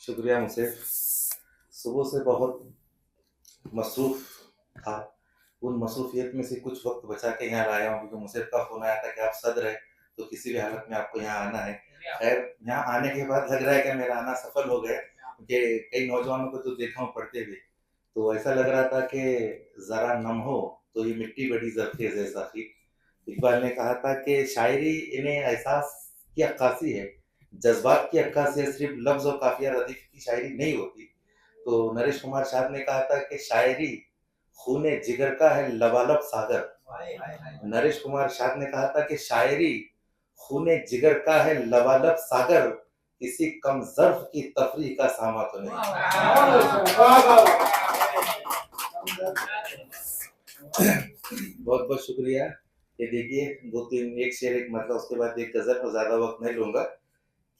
शुक्रिया मुसेफ। सुबह से बहुत मसरूफ था। उन मसरूफियत में से कुछ वक्त बचा के यहाँ लाया हूँ क्योंकि मुसेफ का फोन आया था कि आप सदर है तो किसी भी हालत में आपको यहाँ आना है। खैर, यहाँ आने के बाद लग रहा है कि मेरा आना सफल हो गया क्योंकि कई नौजवानों को तो देखा हूँ पढ़ते हुए, तो ऐसा लग रहा था कि ज़रा नम हो तो ये मिट्टी बड़ी ज़रखेज़ है साथी। इकबाल ने कहा था कि शायरी इन्हें एहसास की अक्कासी है, जज्बात की अक्कासी है, सिर्फ लफ्ज़ और काफिया रदीफ की शायरी नहीं होती। तो नरेश कुमार साहब ने कहा था कि शायरी खूने जिगर का है लबालब सागर। नरेश कुमार साहब ने कहा था कि शायरी खूने जिगर का है लबालब सागर, किसी कम ज़र्फ की तफरीह का सामा तो नहीं। बहुत बहुत शुक्रिया। ये देखिए दो तीन एक शेर एक मतलब उसके बाद एक गजल, और ज्यादा वक्त नहीं लूंगा।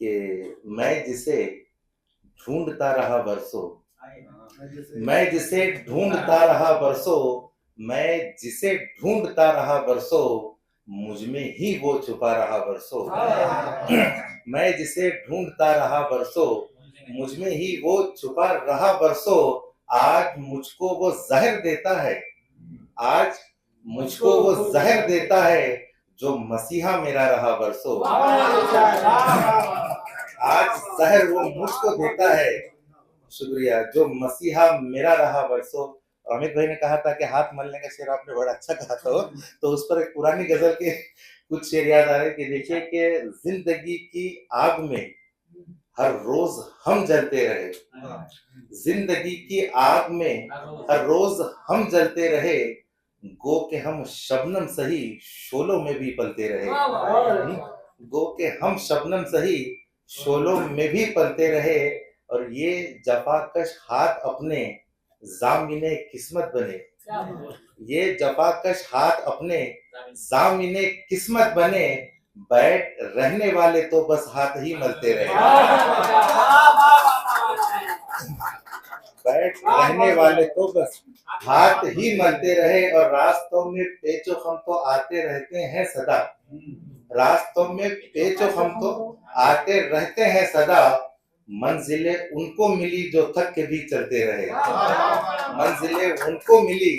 कि मैं जिसे ढूंढता रहा बरसों, मैं जिसे ढूंढता रहा बरसों, मैं जिसे ढूंढता रहा बरसों, मुझ में ही वो छुपा रहा बरसों। मैं जिसे ढूंढता रहा बरसों, मुझ में ही वो छुपा रहा बरसों, आज मुझको वो जहर देता है, आज मुझको वो जहर देता है जो मसीहा मेरा रहा बरसों। आज जहर वो मुझको देता है, शुक्रिया, जो मसीहा मेरा रहा बरसों। अमित भाई ने कहा था कि हाथ मलने का शेर आपने बड़ा अच्छा कहा था, तो उस पर एक पुरानी गजल के कुछ शेर याद आ रहे कि देखिए कि जिंदगी की आग में हर रोज हम जलते रहे, जिंदगी की आग में हर रोज हम जलते रहे, गो के हम शबनम सही शोलों में भी पलते रहे, गो के हम शबनम सही शोलों में भी पलते रहे, और ये जफाकश हाथ अपने जामिने किस्मत बने, ये जफाकश हाथ अपने जामिने किस्मत बने, बैठ रहने वाले तो बस हाथ ही मलते रहे, बैठ रहने वाले तो बस हाथ ही मलते रहे, और रास्तों में पेचो खम तो आते रहते हैं सदा, रास्तों में पेचो खम तो आते रहते हैं सदा, मंजिलें उनको मिली जो थक के भी चलते रहे, मंजिलें उनको मिली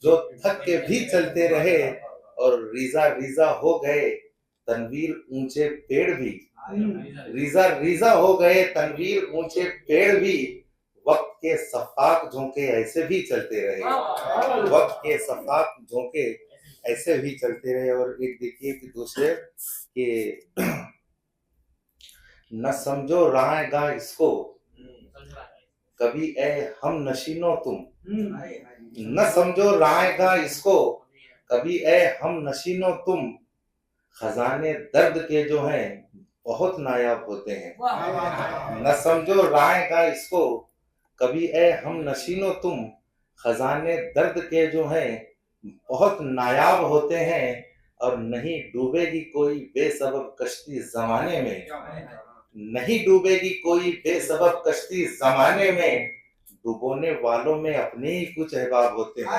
जो थक के भी चलते रहे, और रीजा रीजा हो गए तनवीर ऊंचे पेड़ भी, रीजा रीजा हो गए तनवीर ऊंचे पेड़ भी, वक्त के सफाक झोंके ऐसे भी चलते रहे, वक्त के सफाक झोंके ऐसे भी चलते रहे। और एक देखिए कि दूसरे कि न समझो राहेगा इसको कभी ए हम नशीनो तुम, न समझो राहेगा इसको कभी ए हम नशीनो तुम, खजाने दर्द के जो हैं बहुत नायाब होते हैं, न समझो राहेगा इसको कभी ए हम नशीनो तुम, खजाने दर्द के जो हैं बहुत नायाब होते हैं, और नहीं डूबेगी कोई बेसबब कश्ती जमाने में, नहीं डूबेगी कोई बेसबब कश्ती जमाने में, डुबोने वालों में अपने ही कुछ अहबाब होते हैं।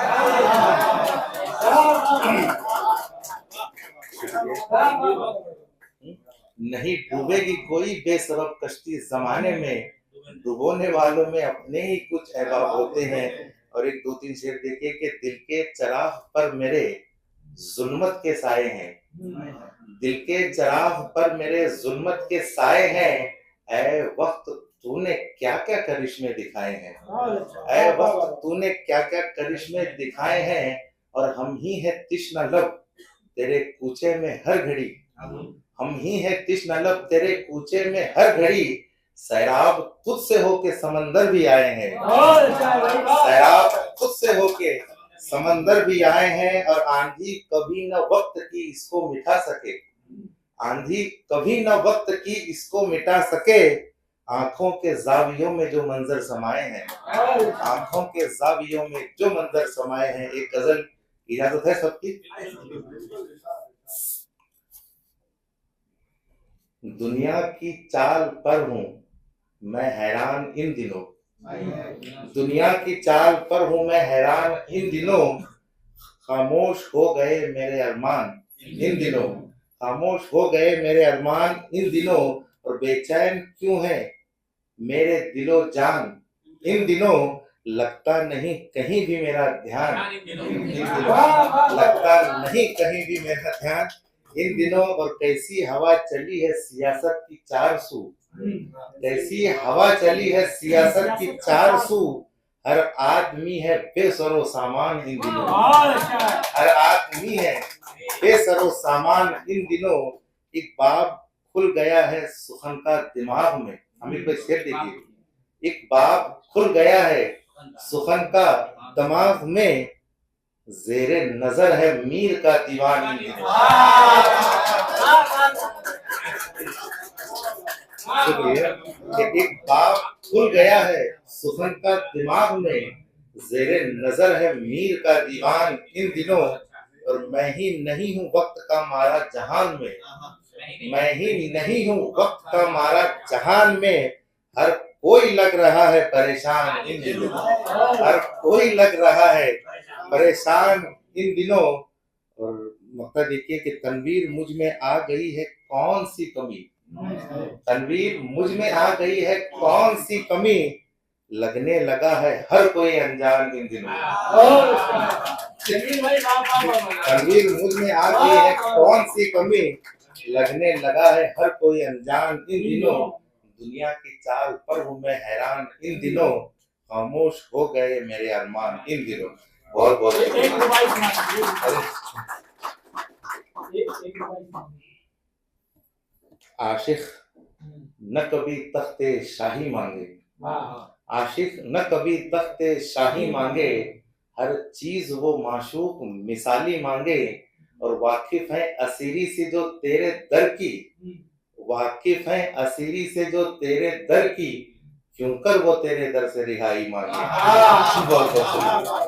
नहीं डूबेगी कोई बेसबब कश्ती जमाने में, डुबोने वालों में अपने ही कुछ अहबाब होते हैं। और एक दो तीन शेर देखिए कि दिल के चराग पर मेरे जुल्मत के साए हैं, दिल के चराग पर मेरे जुल्मत के साए हैं, ऐ वक्त तूने क्या क्या करिश्मे दिखाए हैं, ऐ वक्त तूने क्या क्या करिश्मे दिखाए हैं, और हम ही है तिश्ना लब तेरे कूचे में हर घड़ी, हम ही है तिश्ना लब तेरे कूचे में हर घड़ी, सैराब खुद से होके समंदर भी आए हैं, सैराब खुद से होके समंदर भी आए हैं, और आंधी कभी न वक्त की इसको मिटा सके, आंधी कभी न वक्त की इसको मिटा सके, आंखों के जावियों में जो मंजर समाये हैं, आंखों के जावियों में जो मंजर समाये हैं। एक गजल इजाजत है सबकी। दुनिया की चाल पर हूँ मैं हैरान इन दिनों, दुनिया की चाल पर हूँ मैं हैरान इन दिनों, खामोश हो गए मेरे अरमान इन दिनों, खामोश हो गए मेरे अरमान इन दिनों, और बेचैन क्यों है मेरे दिलो जान इन दिनों लगता नहीं कहीं भी मेरा ध्यान, इन दिनों लगता नहीं कहीं भी मेरा ध्यान इन दिनों। और कैसी हवा चली है सियासत की चार सू, कैसी हवा चली है सियासत की चार सू, हर आदमी है बेसरो सामान इन दिनों, हर आदमी है बेसरो सामान इन दिनों। एक बाब खुल गया है सुखन का दिमाग में, अमित भाई शेर देखिए, एक बाब खुल गया है सुखन का दिमाग में, जेरे नजर है मीर का दीवान इन दिनों। एक बाब खुल गया है सुखन का दिमाग में, जेरे नजर है मीर का दीवान इन दिनों। और मैं ही नहीं हूँ वक्त का मारा जहान में, मैं ही नहीं हूँ वक्त का मारा जहान में, हर कोई लग रहा है परेशान इन दिनों, हर कोई लग रहा है परेशान इन दिनों। और मक्का देखिए कि तनवीर मुझ में आ गई है कौन सी कमी, तनवीर मुझ में आ गई है कौन सी कमी, लगने लगा है हर कोई अनजान इन दिनों। तनवीर मुझ में आ गई है कौन सी कमी, लगने लगा है हर कोई अनजान इन दिनों। दुनिया की चाल पर हूँ मैं हैरान इन दिनों, खामोश हो गए मेरे अरमान इन दिनों। बहुत बहुत आशिक न कभी तख्ते शाही मांगे, आशिक न कभी तख्ते शाही मांगे, हर चीज वो माशूक मिसाली मांगे। और वाकिफ है असीरी से जो तेरे दर की, वाकिफ है असीरी से जो तेरे दर की, क्यों कर वो तेरे दर से रिहाई मांगे। बहुत बहुत